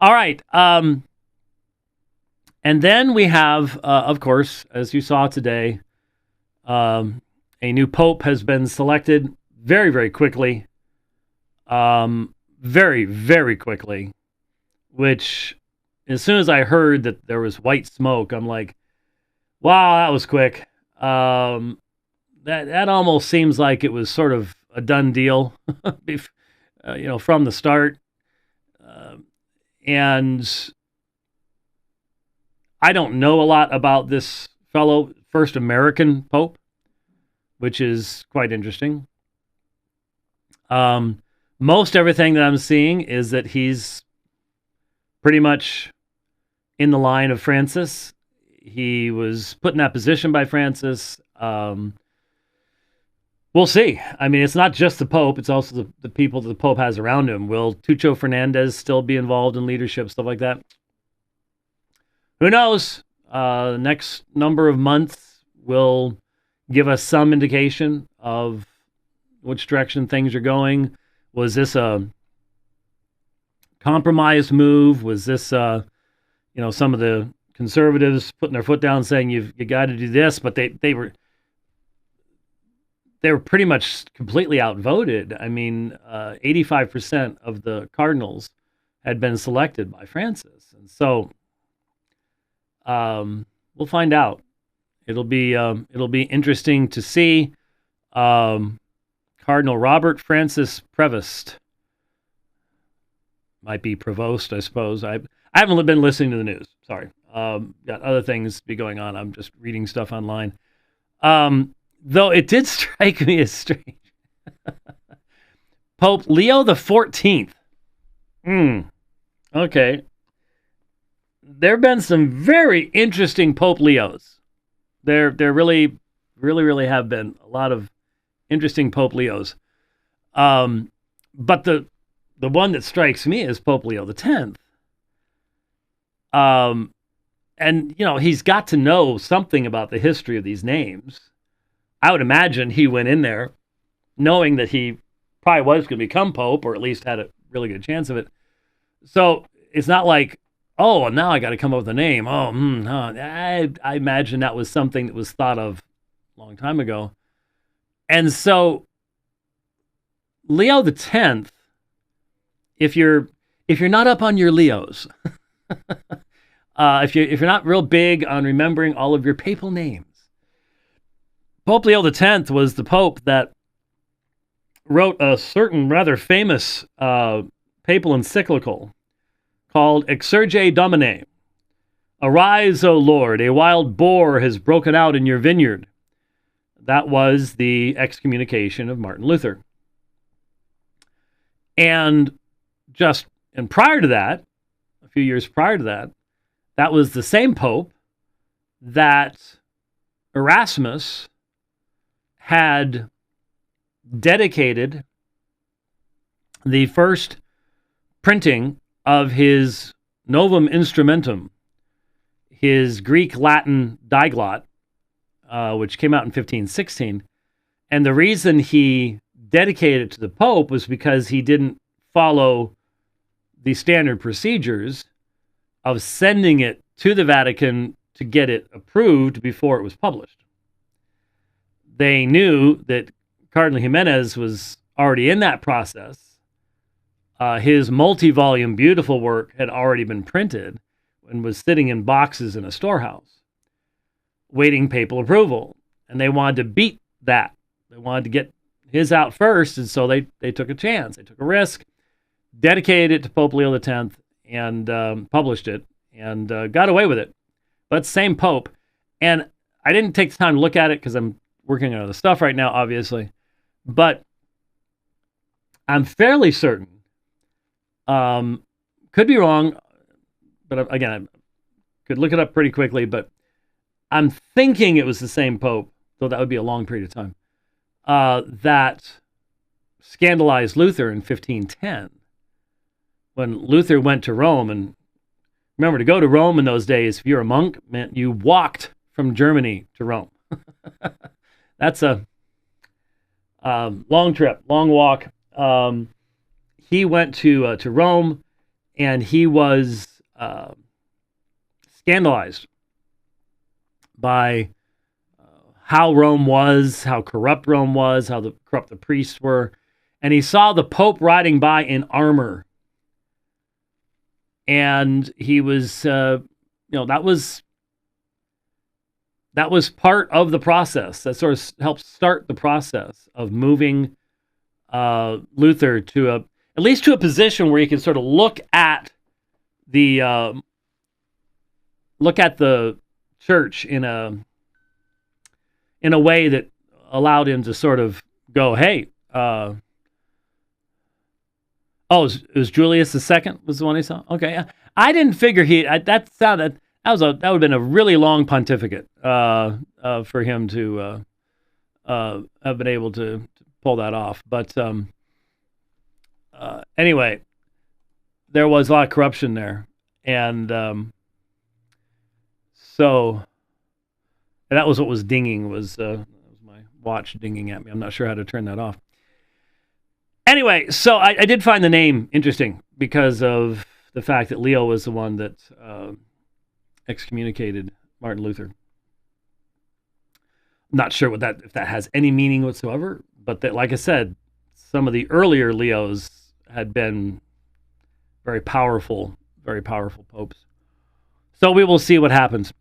All right. And then we have, of course, as you saw today, a new pope has been selected very, very quickly. Very, very quickly. Which, as soon as I heard that there was white smoke, I'm like, wow, that was quick. That almost seems like it was sort of a done deal, from the start. And I don't know a lot about this fellow, first American Pope, which is quite interesting. Most everything that I'm seeing is that he's pretty much in the line of Francis. He was put in that position by Francis. We'll see. I mean, it's not just the Pope, it's also the people that the Pope has around him. Will Tucho Fernandez still be involved in leadership, stuff like that? Who knows? The next number of months will give us some indication of which direction things are going. Was this a compromise move? Was this, some of the conservatives putting their foot down saying you got to do this, but they were pretty much completely outvoted. I mean, 85% of the cardinals had been selected by Francis. And so we'll find out. It'll be interesting to see. Cardinal Robert Francis Prevost. Might be Provost, I suppose. I haven't been listening to the news. Sorry. Got other things to be going on. I'm just reading stuff online. Though it did strike me as strange. Pope Leo the 14th. Okay. There have been some very interesting Pope Leos. There really, really, really have been a lot of interesting Pope Leos. But the one that strikes me is Pope Leo the 10th. And, he's got to know something about the history of these names. I would imagine he went in there knowing that he probably was going to become Pope, or at least had a really good chance of it. So it's not like, oh, now I got to come up with a name. I imagine that was something that was thought of a long time ago. And so Leo the 10th, if you're not up on your Leos, if you're not real big on remembering all of your papal names, Pope Leo X was the Pope that wrote a certain rather famous papal encyclical called Exsurge Domine. Arise, O Lord, a wild boar has broken out in your vineyard. That was the excommunication of Martin Luther. And prior to that, a few years prior to that, that was the same Pope that Erasmus had dedicated the first printing of his Novum Instrumentum, his Greek-Latin diglot, which came out in 1516. And the reason he dedicated it to the Pope was because he didn't follow the standard procedures of sending it to the Vatican to get it approved before it was published. They knew that Cardinal Jimenez was already in that process. His multi-volume beautiful work had already been printed and was sitting in boxes in a storehouse, waiting papal approval. And they wanted to beat that. They wanted to get his out first, and so they took a chance. They took a risk, dedicated it to Pope Leo X, and published it, and got away with it. But same Pope. And I didn't take the time to look at it because I'm working on other stuff right now, obviously. But I'm fairly certain, could be wrong, but again, I could look it up pretty quickly, but I'm thinking it was the same Pope, though that would be a long period of time, that scandalized Luther in 1510. When Luther went to Rome, and remember, to go to Rome in those days, if you're a monk, meant you walked from Germany to Rome. That's a long trip, long walk. He went to Rome, and he was scandalized by how Rome was, how corrupt Rome was, how corrupt the priests were. And he saw the Pope riding by in armor. And he was, that was part of the process. That sort of helped start the process of moving Luther to at least to a position where he could sort of look at the church in a way that allowed him to sort of go, hey, it was Julius II was the one he saw. Okay, I didn't figure that would have been a really long pontificate for him to have been able to pull that off. But anyway, there was a lot of corruption there, and so that was what was dinging. Was my watch dinging at me? I'm not sure how to turn that off. Anyway, so I did find the name interesting because of the fact that Leo was the one that excommunicated Martin Luther. I'm not sure if that has any meaning whatsoever, but that, like I said, some of the earlier Leos had been very powerful popes. So we will see what happens.